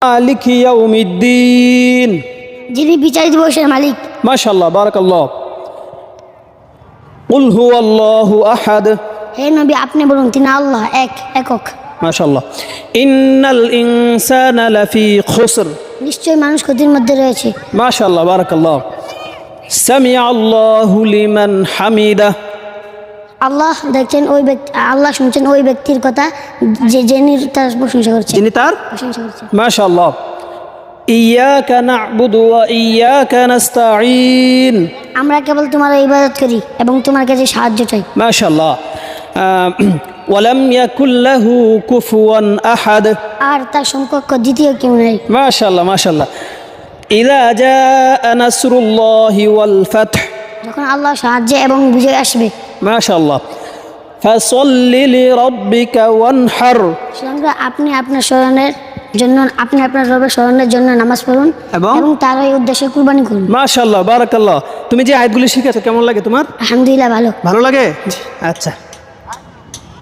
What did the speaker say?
মালিকি ইয়াউমিদ্দিন, যিনি বিচার দিবসের মালিক। মাশাআল্লাহ, বারাকাল্লাহ। কুল হুয়াল্লাহু আহাদ, হে নবী আপনি বলুন তিনি আল্লাহ এক, একক। মাশাআল্লাহ। ইন্নাল ইনসানা লাফি খুসর, নিশ্চয়ই মানুষ ক্ষতির মধ্যে রয়েছে। মাশাআল্লাহ, বারাকাল্লাহ। সামিআ আল্লাহু লিমান হামিদা, আল্লাহ দেখছেন ওই ব্যক্তি, আল্লাহ শুনছেন ওই ব্যক্তির কথা যিনি তার প্রশংসা করছেন, যিনি তার প্রশংসা করছেন। মাশাআল্লাহ। ইয়াকা না'বুদু ওয়া ইয়াকা নাস্তাঈন, আমরা কেবল তোমার ইবাদত করি এবং তোমার কাছে সাহায্য চাই। মাশাআল্লাহ। ওয়ালাম ইয়াকুল লাহু কুফুয়ান আহাদ, আর তার সমকক্ষ দ্বিতীয় কেউ নেই। মাশাআল্লাহ, মাশাআল্লাহ। ইযা জাআ নাসরুল্লাহি ওয়াল ফাতহ, যখন আল্লাহ সাহায্য এবং বিজয় আসবে, মাশাআল্লাহ। ফাসাল্লি লিরাব্বিকা ওয়ানহার, সুতরাং আপনি আপনার স্মরণের জন্য, আপনি আপনার রবের স্মরণের জন্য নামাজ পড়ুন এবং তার ওই উদ্দেশ্যে কুরবানি করুন। মাশাআল্লাহ, বারাকাল্লাহ। তুমি যে আয়াতগুলি শিখেছো কেমন লাগে তোমার? আলহামদুলিল্লাহ, ভালো। ভালো লাগে? আচ্ছা।